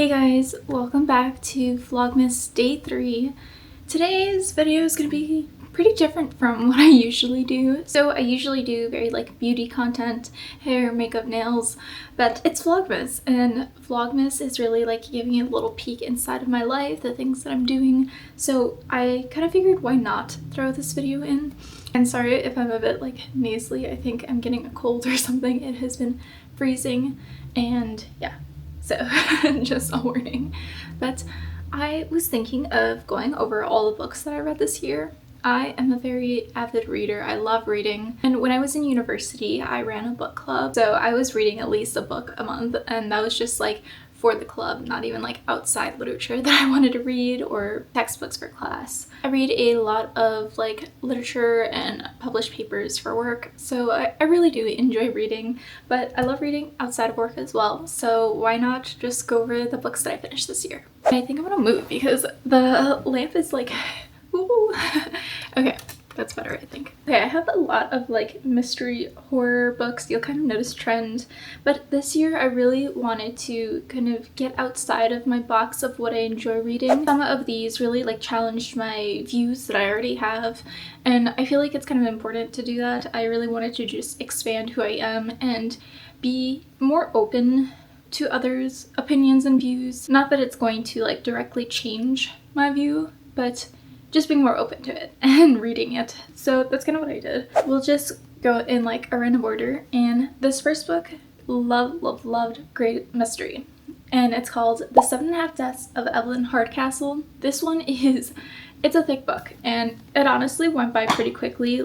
Hey guys, welcome back to Vlogmas Day 3. Today's video is going to be pretty different from what I usually do. So I usually do very beauty content, hair, makeup, nails, but it's Vlogmas, and Vlogmas is really giving you a little peek inside of my life, the things that I'm doing. So I kind of figured why not throw this video in. And sorry if I'm a bit nasally, I think I'm getting a cold or something. It has been freezing and yeah. So just a warning. But I was thinking of going over all the books that I read this year. I am a very avid reader. I love reading. And when I was in university, I ran a book club. So I was reading at least a book a month, and that was just for the club, not even outside literature that I wanted to read or textbooks for class. I read a lot of literature and published papers for work, so I really do enjoy reading, but I love reading outside of work as well, so why not just go over the books that I finished this year. And I think I'm gonna move because the lamp is ooh. Okay. That's better, I think. Okay, I have a lot of mystery horror books. You'll kind of notice trend, but this year I really wanted to kind of get outside of my box of what I enjoy reading. Some of these really challenged my views that I already have, and I feel like it's kind of important to do that. I really wanted to just expand who I am and be more open to others' opinions and views. Not that it's going to directly change my view, but just being more open to it and reading it. So that's kind of what I did. We'll just go in a random order. And this first book, loved, great mystery. And it's called The 7.5 Deaths of Evelyn Hardcastle. This one it's a thick book, and it honestly went by pretty quickly.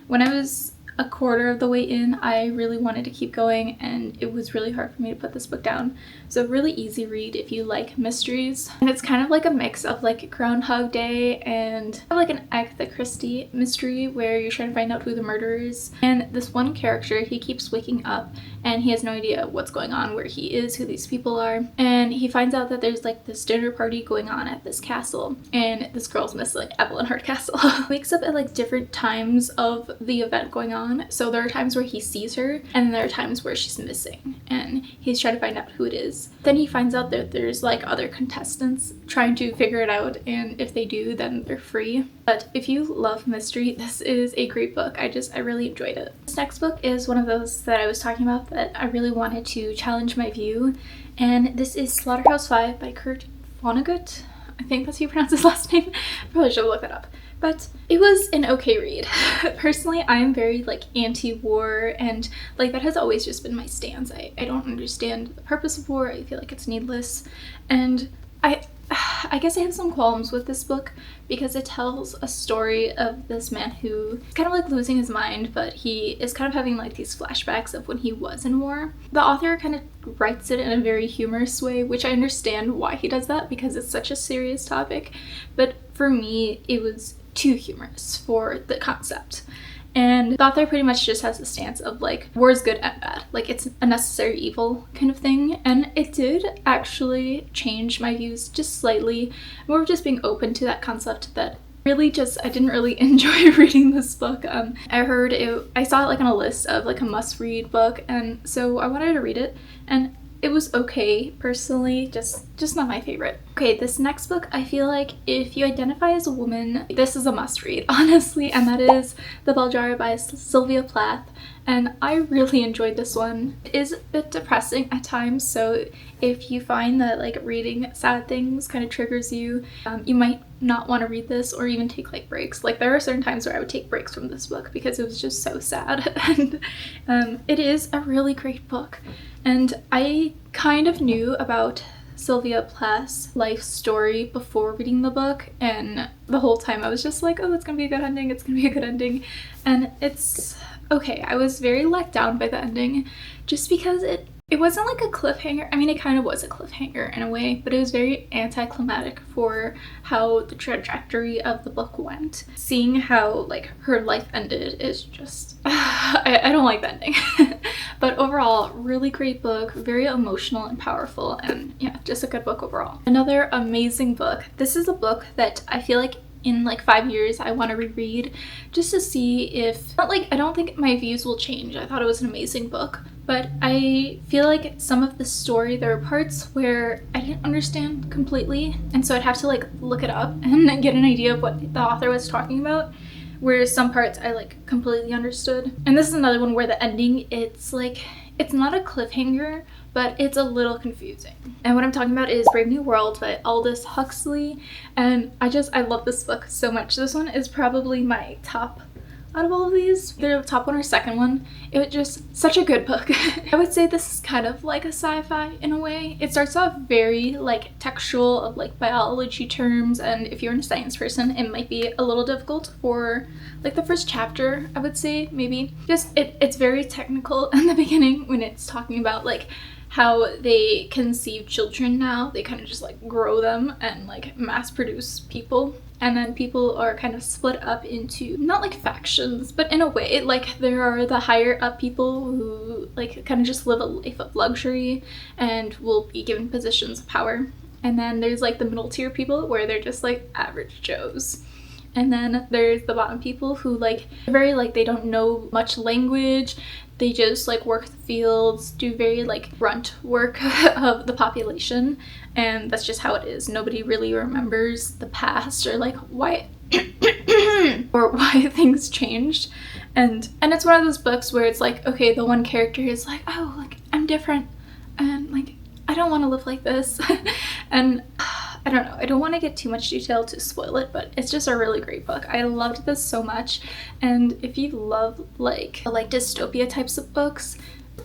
When I was a quarter of the way in, I really wanted to keep going, and it was really hard for me to put this book down. So really easy read if you like mysteries. And it's kind of a mix of Groundhog Day and an Agatha Christie mystery where you're trying to find out who the murderer is. And this one character, he keeps waking up and he has no idea what's going on, where he is, who these people are. And he finds out that there's this dinner party going on at this castle, and this girl's missing, Evelyn Hardcastle. Wakes up at different times of the event going on. So there are times where he sees her, and then there are times where she's missing, and he's trying to find out who it is. Then he finds out that there's other contestants trying to figure it out, and if they do, then they're free. But if you love mystery, this is a great book. I really enjoyed it. This next book is one of those that I was talking about that I really wanted to challenge my view, and this is Slaughterhouse-Five by Kurt Vonnegut. I think that's how you pronounce his last name. Probably should have looked that up. But it was an okay read. Personally, I'm very anti-war, and that has always just been my stance. I don't understand the purpose of war. I feel it's needless, and I guess I have some qualms with this book because it tells a story of this man who is kind of losing his mind, but he is kind of having these flashbacks of when he was in war. The author kind of writes it in a very humorous way, which I understand why he does that because it's such a serious topic, but for me it was too humorous for the concept. And the author pretty much just has the stance of war is good and bad, it's a necessary evil kind of thing. And it did actually change my views just slightly, more of just being open to that concept that really I didn't really enjoy reading this book. I saw it on a list of a must read book, and so I wanted to read it, and it was okay personally, just not my favorite. Okay, this next book, I feel if you identify as a woman, this is a must read, honestly, and that is The Bell Jar by Sylvia Plath. And I really enjoyed this one. It is a bit depressing at times, so if you find that reading sad things kind of triggers you, you might not want to read this or even take breaks. There are certain times where I would take breaks from this book because it was just so sad. And it is a really great book. And I kind of knew about Sylvia Plath's life story before reading the book, and the whole time I was just oh, it's gonna be a good ending, it's gonna be a good ending. And it's okay. I was very let down by the ending just because it wasn't a cliffhanger. I mean, it kind of was a cliffhanger in a way, but it was very anticlimactic for how the trajectory of the book went. Seeing how her life ended is just I don't like the ending. But overall, really great book, very emotional and powerful, and yeah, just a good book overall. Another amazing book. This is a book that I feel in 5 years I want to reread just to see if, not I don't think my views will change. I thought it was an amazing book, but I feel like some of the story, there were parts where I didn't understand completely, and so I'd have to like look it up and get an idea of what the author was talking about, whereas some parts I like completely understood. And this is another one where the ending, it's like, it's not a cliffhanger, but it's a little confusing. And what I'm talking about is Brave New World by Aldous Huxley, and I love this book so much. This one is probably my top out of all of these, either the top one or second one. It was just such a good book. I would say this is kind of like a sci-fi in a way. It starts off very like textual of like biology terms, and if you're a science person, it might be a little difficult for like the first chapter, I would say, maybe. Just it's very technical in the beginning when it's talking about like how they conceive children now. They kind of just like grow them and like mass produce people. And then people are kind of split up into, not like factions, but in a way, like there are the higher up people who like kind of just live a life of luxury and will be given positions of power. And then there's like the middle tier people where they're just like average Joes. And then there's the bottom people who like very like they don't know much language. They just like work the fields, do very like grunt work of the population, and that's just how it is. Nobody really remembers the past or like why or why things changed. And it's one of those books where it's like, okay, the one character is like, oh, like I'm different and like I don't want to live like this. And I don't know, I don't want to get too much detail to spoil it, but it's just a really great book. I loved this so much, and if you love like dystopia types of books,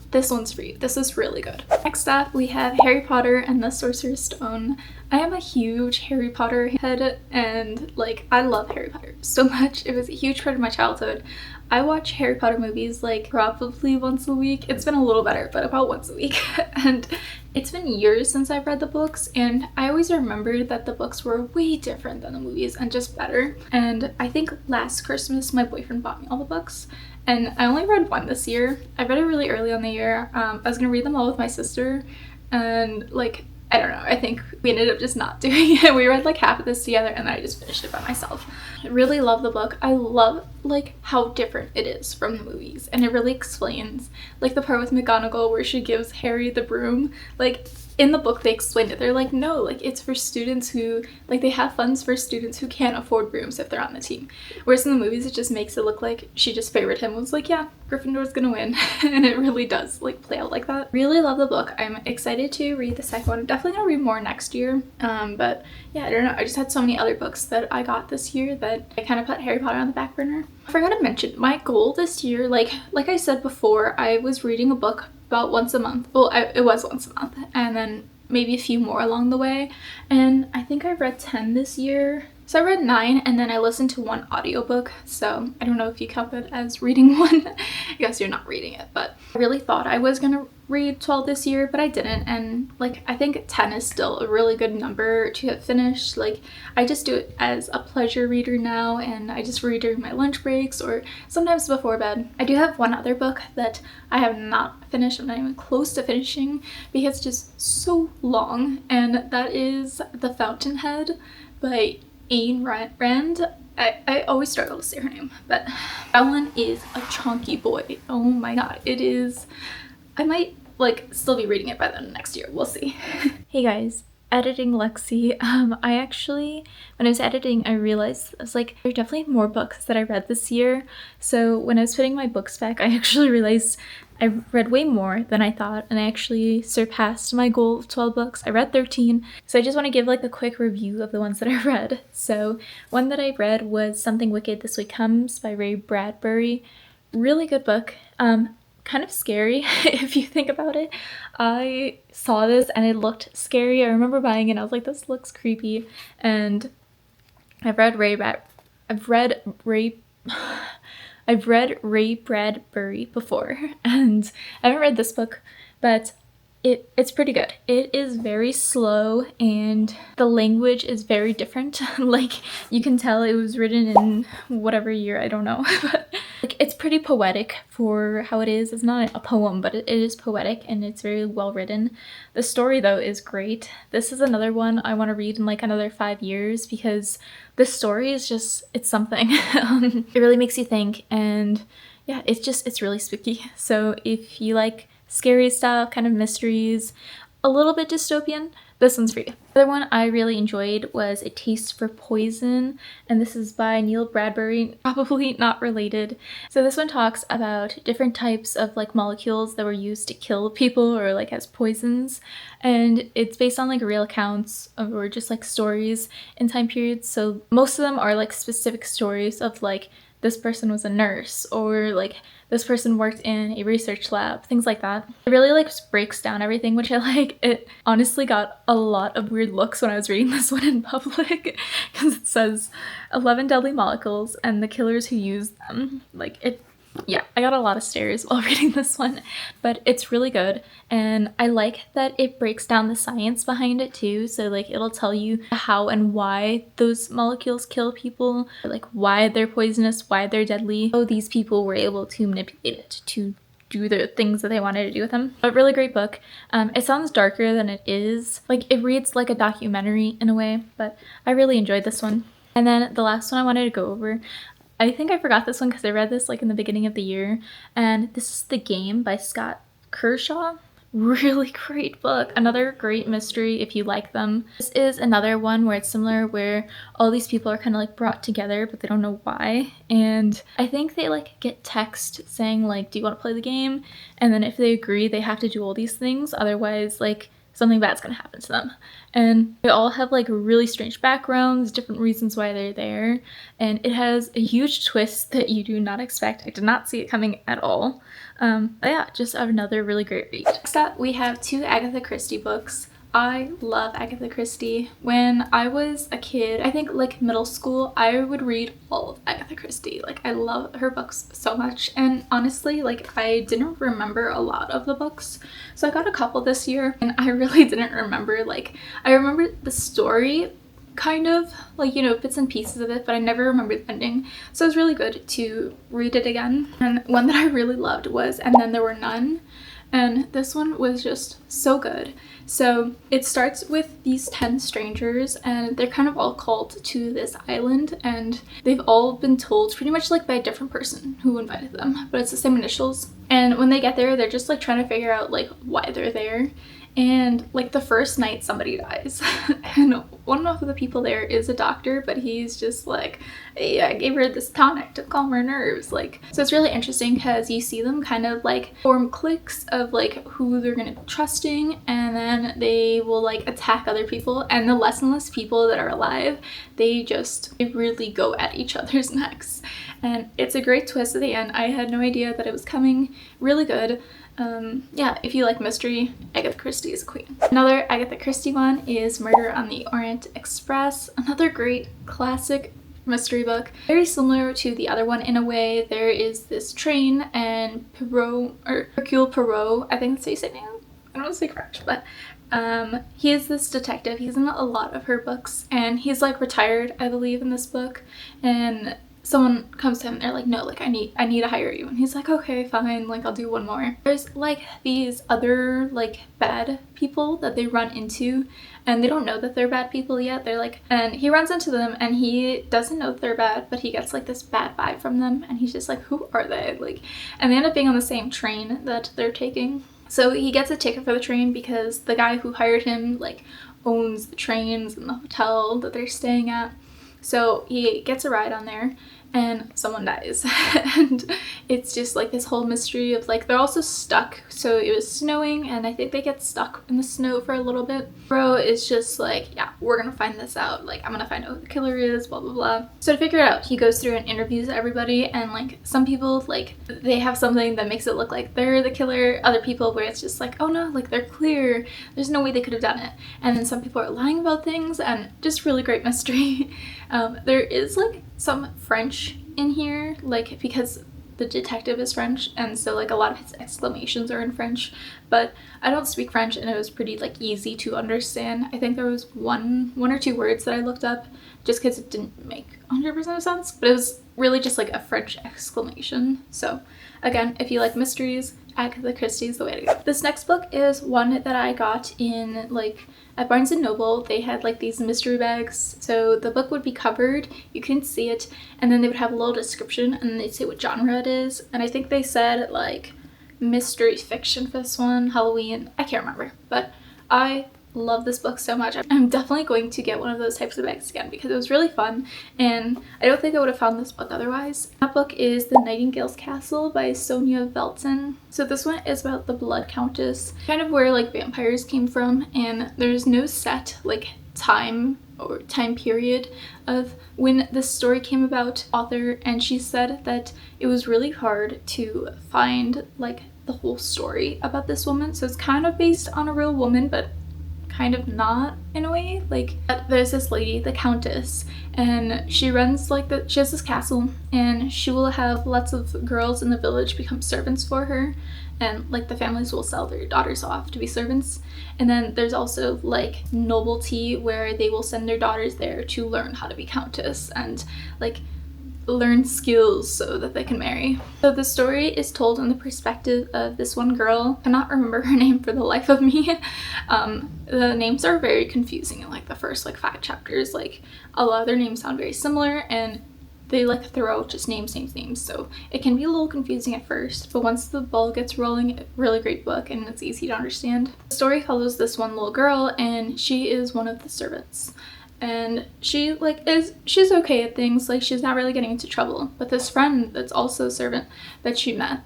this one's for you. This is really good. Next up, we have Harry Potter and the Sorcerer's Stone. I am a huge Harry Potter head, and like I love Harry Potter so much. It was a huge part of my childhood. I watch Harry Potter movies like probably once a week. It's been a little better, but about once a week. And it's been years since I've read the books, and I always remember that the books were way different than the movies and just better. And I think last Christmas my boyfriend bought me all the books, and I only read one this year. I read it really early on the year. I was gonna read them all with my sister, and like I don't know, I think we ended up just not doing it. We read like half of this together and I just finished it by myself. I really love the book. I love like how different it is from the movies, and it really explains like the part with McGonagall where she gives Harry the broom. Like in the book they explained it. They're like, no, like it's for students who like they have funds for students who can't afford brooms if they're on the team. Whereas in the movies it just makes it look like she just favored him, was like, yeah, Gryffindor's gonna win. And it really does like play out like that. Really love the book. I'm excited to read the second one. I'm definitely gonna read more next year. But yeah, I don't know. I just had so many other books that I got this year that I kind of put Harry Potter on the back burner. I forgot to mention my goal this year, like I said before, I was reading a book about once a month. Well, it was once a month, and then maybe a few more along the way. And I think I read 10 this year. So I read 9, and then I listened to one audiobook. So I don't know if you count that as reading one. I guess you're not reading it, but I really thought I was gonna read 12 this year, but I didn't. And like I think 10 is still a really good number to have finished. Like I just do it as a pleasure reader now, and I just read during my lunch breaks or sometimes before bed. I do have one other book that I have not finished. I'm not even close to finishing because it's just so long, and that is The Fountainhead by Ayn Rand. I always struggle to say her name, but that one is a chunky boy. Oh my god, it is. I might like still be reading it by the next year. We'll see. Hey guys, editing Lexi. I actually, when I was editing, I realized I was like, there are definitely more books that I read this year. So when I was putting my books back, I actually realized I read way more than I thought, and I actually surpassed my goal of 12 books. I read 13. So I just want to give like a quick review of the ones that I read. So one that I read was Something Wicked This Way Comes by Ray Bradbury. Really good book. Kind of scary if you think about it. I saw this and it looked scary. I remember buying it and I was like, this looks creepy. And I've read Ray Bradbury before, and I haven't read this book, but it's pretty good. It is very slow and the language is very different. Like you can tell it was written in whatever year, I don't know. But like it's pretty poetic for how it is. It's not a poem, but it is poetic and it's very well written. The story though is great. This is another one I want to read in like another 5 years because the story is just, it's something. It really makes you think, and yeah, it's really spooky. So if you like scary stuff, kind of mysteries, a little bit dystopian, this one's for you. The other one I really enjoyed was A Taste for Poison, and this is by Neil Bradbury, probably not related. So this one talks about different types of like molecules that were used to kill people or like as poisons, and it's based on like real accounts or just like stories in time periods. So most of them are like specific stories of like this person was a nurse or like this person worked in a research lab, things like that. It really like breaks down everything, which I like. It honestly got a lot of weird looks when I was reading this one in public because it says 11 deadly molecules and the killers who used them. Like it, yeah, I got a lot of stares while reading this one, but it's really good. And I like that it breaks down the science behind it too. So like it'll tell you how and why those molecules kill people, like why they're poisonous, why they're deadly, how these people were able to manipulate it to do the things that they wanted to do with them. A really great book. It sounds darker than it is. Like it reads like a documentary in a way, but I really enjoyed this one. And then the last one I wanted to go over, I think I forgot this one because I read this like in the beginning of the year, and this is The Game by Scott Kershaw. Really great book. Another great mystery if you like them. This is another one where it's similar, where all these people are kind of like brought together but they don't know why, and I think they like get text saying like, do you want to play the game? And then if they agree, they have to do all these things, otherwise like something bad's gonna happen to them. And they all have like really strange backgrounds, different reasons why they're there, and it has a huge twist that you do not expect. I did not see it coming at all. But yeah, just another really great read. Next up, we have 2 Agatha Christie books. I love Agatha Christie. When I was a kid, I think like middle school, I would read all of Agatha Christie. Like I love her books so much, and honestly like I didn't remember a lot of the books, so I got a couple this year and I really didn't remember. Like I remember the story kind of, like, you know, bits and pieces of it, but I never remembered the ending, so it was really good to read it again. And one that I really loved was And Then There Were None, and this one was just so good. So it starts with these 10 strangers, and they're kind of all called to this island, and they've all been told pretty much like by a different person who invited them, but it's the same initials. And when they get there, they're just like trying to figure out like why they're there. And like the first night somebody dies and one of the people there is a doctor, but he's just like, hey, I gave her this tonic to calm her nerves. Like, so it's really interesting because you see them kind of like form cliques of like who they're gonna be trusting, and then they will like attack other people, and the less and less people that are alive, they really go at each other's necks. And it's a great twist at the end. I had no idea that it was coming. Really good. Yeah, if you like mystery, Agatha Christie is a queen. Another Agatha Christie one is Murder on the Orient Express. Another great classic mystery book. Very similar to the other one in a way. There is this train, and Poirot, or Hercule Poirot, I think that's how you say name. I don't want to say French, but he is this detective. He's in a lot of her books, and he's like retired, I believe, in this book, and someone comes to him and they're like, no, like I need to hire you, and he's like, okay, fine, like I'll do one more. There's like these other like bad people that they run into, and they don't know that they're bad people yet. They're like, and he runs into them and he doesn't know that they're bad, but he gets like this bad vibe from them, and he's just like, who are they? Like, and they end up being on the same train that they're taking. So he gets a ticket for the train because the guy who hired him like owns the trains and the hotel that they're staying at. So he gets a ride on there, and someone dies. And it's just like this whole mystery of like, they're also stuck. So it was snowing, and I think they get stuck in the snow for a little bit. Bro is just like, yeah, we're gonna find this out. Like, I'm gonna find out who the killer is, blah, blah, blah. So to figure it out, he goes through and interviews everybody, and like some people, like they have something that makes it look like they're the killer. Other people where it's just like, oh no, like they're clear. There's no way they could have done it. And then some people are lying about things, and just really great mystery. There is like some French in here, like because the detective is French, and so like a lot of his exclamations are in French, but I don't speak French, and it was pretty like easy to understand. I think there was one or two words that I looked up just because it didn't make 100% sense, but it was really just like a French exclamation. So again, if you like mysteries, Agatha Christie is the way to go. This next book is one that I got in like at Barnes & Noble. They had like these mystery bags, so the book would be covered, you couldn't see it, and then they would have a little description, and they'd say what genre it is, and I think they said like mystery fiction for this one, Halloween, I can't remember, but I love this book so much. I'm definitely going to get one of those types of bags again because it was really fun, and I don't think I would have found this book otherwise. That book is The Nightingale's Castle by Sonia Velton. So this one is about the Blood Countess, kind of where like vampires came from, and there's no set like time or time period of when this story came about. Author, and she said that it was really hard to find like the whole story about this woman, so it's kind of based on a real woman but kind of not in a way. Like, there's this lady, the Countess, and she runs like she has this castle, and she will have lots of girls in the village become servants for her, and like the families will sell their daughters off to be servants. And then there's also like nobility where they will send their daughters there to learn how to be countess and like learn skills so that they can marry. So the story is told in the perspective of this one girl. I cannot remember her name for the life of me. The names are very confusing in like the first like 5 chapters. Like a lot of their names sound very similar, and they like throw out just names, so it can be a little confusing at first, but once the ball gets rolling, really great book and it's easy to understand. The story follows this one little girl, and she is one of the servants. And she like she's okay at things, like she's not really getting into trouble, but this friend that's also a servant that she met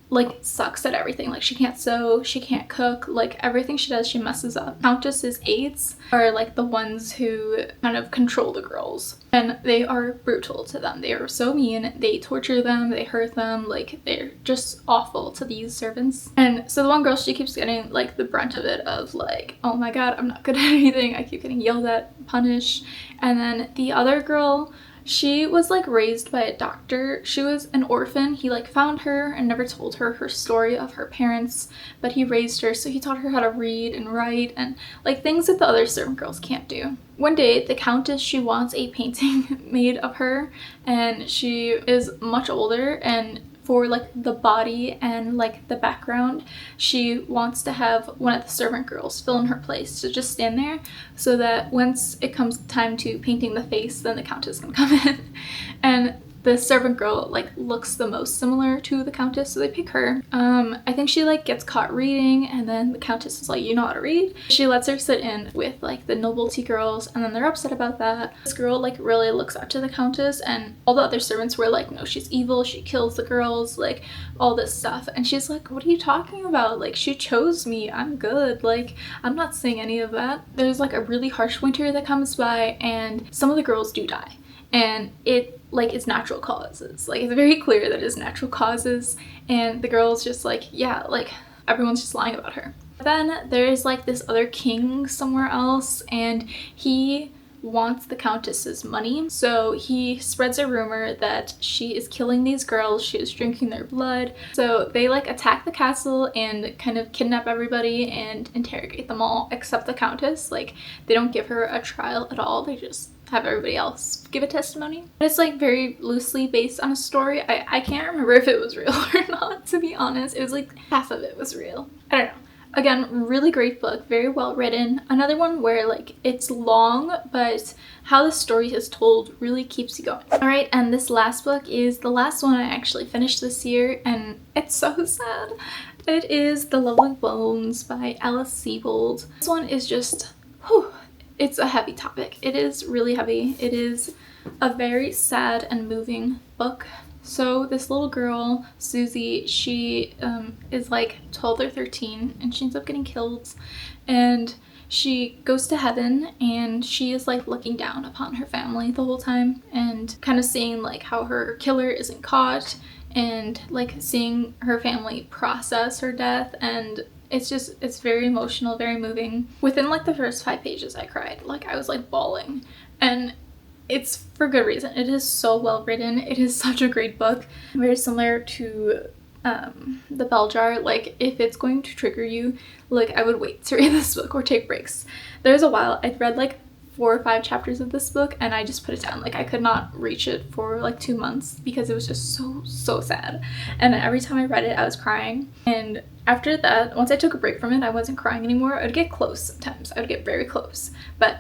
like sucks at everything. Like she can't sew, she can't cook, like everything she does she messes up. Countess's aides are like the ones who kind of control the girls, and they are brutal to them. They are so mean, they torture them, they hurt them, like they're just awful to these servants. And so the one girl, she keeps getting like the brunt of it, of like, oh my god, I'm not good at anything, I keep getting yelled at, punished. And then the other girl, she was like raised by a doctor. She was an orphan. He like found her and never told her story of her parents, but he raised her, so he taught her how to read and write and like things that the other servant girls can't do. One day the countess, she wants a painting made of her, and she is much older, and for like the body and like the background, she wants to have one of the servant girls fill in her place to just stand there, so that once it comes time to painting the face, then the countess can come in. And the servant girl like looks the most similar to the countess, so they pick her. I think she like gets caught reading, and then the countess is like, you know how to read? She lets her sit in with like the nobility girls, and then they're upset about that. This girl like really looks up to the countess, and all the other servants were like, no, she's evil, she kills the girls, like all this stuff. And she's like, what are you talking about? Like, she chose me, I'm good, like I'm not saying any of that. There's like a really harsh winter that comes by, and some of the girls do die, and it's natural causes. Like, it's very clear that it's natural causes, and the girl's just like, yeah, like everyone's just lying about her. Then there's like this other king somewhere else, and he wants the countess's money, so he spreads a rumor that she is killing these girls, she is drinking their blood. So they like attack the castle and kind of kidnap everybody and interrogate them all except the countess. Like, they don't give her a trial at all, they just have everybody else give a testimony. But it's like very loosely based on a story. I can't remember if it was real or not, to be honest. It was like half of it was real. I don't know. Again, really great book, very well written. Another one where like it's long, but how the story is told really keeps you going. Alright, and this last book is the last one I actually finished this year, and it's so sad. It is The Lovely Bones by Alice Sebold. This one is just, whew, it's a heavy topic. It is really heavy. It is a very sad and moving book. So this little girl, Susie, she is like 12 or 13, and she ends up getting killed, and she goes to heaven, and she is like looking down upon her family the whole time, and kind of seeing like how her killer isn't caught, and like seeing her family process her death. And it's very emotional, very moving. Within like the first 5 pages I cried. Like, I was like bawling, and it's for good reason. It is so well written. It is such a great book. Very similar to The Bell Jar. Like, if it's going to trigger you, like, I would wait to read this book or take breaks. There's a while I'd read like 4 or 5 chapters of this book and I just put it down. Like I could not reach it for like 2 months because it was just so sad. And every time I read it, I was crying. And after that, once I took a break from it, I wasn't crying anymore. I would get close sometimes. I would get very close. But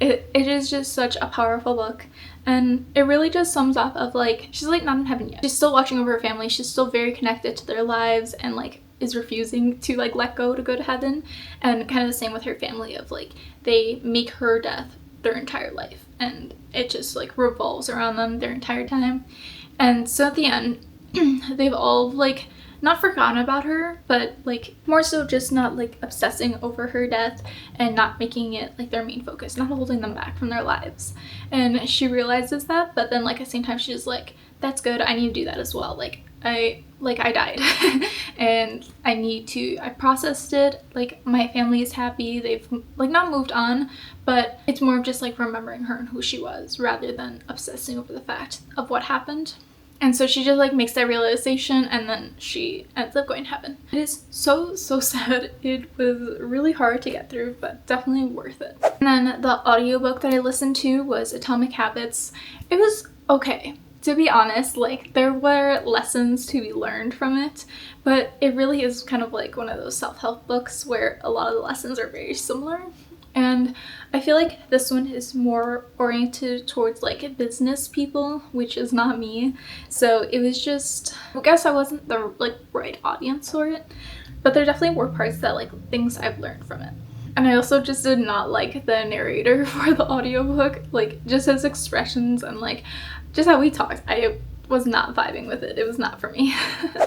it is just such a powerful book. And it really just sums up of like, she's like not in heaven yet. She's still watching over her family. She's still very connected to their lives and like is refusing to like let go to go to heaven. And kind of the same with her family of like, they make her death their entire life. And it just like revolves around them their entire time. And so at the end, they've all like not forgotten about her, but like more so just not like obsessing over her death and not making it like their main focus, not holding them back from their lives. And she realizes that, but then like at the same time she's like, that's good, I need to do that as well. Like I died and I processed it. Like my family is happy, they've like not moved on, but it's more of just like remembering her and who she was rather than obsessing over the fact of what happened. And so she just like makes that realization and then she ends up going to heaven. It is so sad. It was really hard to get through, but definitely worth it. And then the audiobook that I listened to was Atomic Habits. It was okay. To be honest, like there were lessons to be learned from it, but it really is kind of like one of those self-help books where a lot of the lessons are very similar. And I feel like this one is more oriented towards like business people, which is not me. So it was just, I guess I wasn't the like right audience for it, but there definitely were parts that like things I've learned from it. And I also just did not like the narrator for the audiobook, like just his expressions and like just how he talks. I was not vibing with it. It was not for me.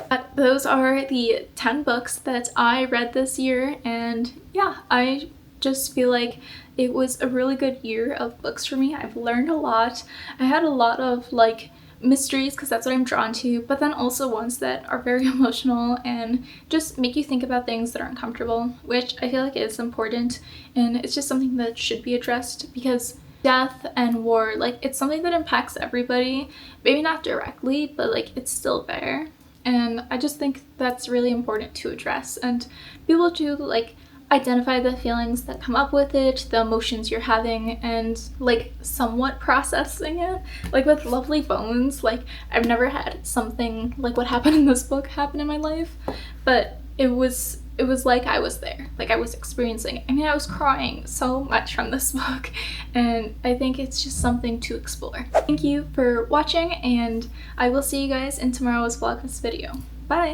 But those are the 10 books that I read this year, and yeah, I just feel like it was a really good year of books for me. I've learned a lot. I had a lot of like mysteries because that's what I'm drawn to, but then also ones that are very emotional and just make you think about things that are uncomfortable, which I feel like is important, and it's just something that should be addressed because death and war, like it's something that impacts everybody, maybe not directly, but like it's still there. And I just think that's really important to address and be able to like identify the feelings that come up with it, the emotions you're having, and like somewhat processing it. Like with Lovely Bones, like I've never had something like what happened in this book happen in my life, but it was like I was there, like I was experiencing it. I mean, I was crying so much from this book, and I think it's just something to explore. Thank you for watching, and I will see you guys in tomorrow's Vlogmas video. Bye!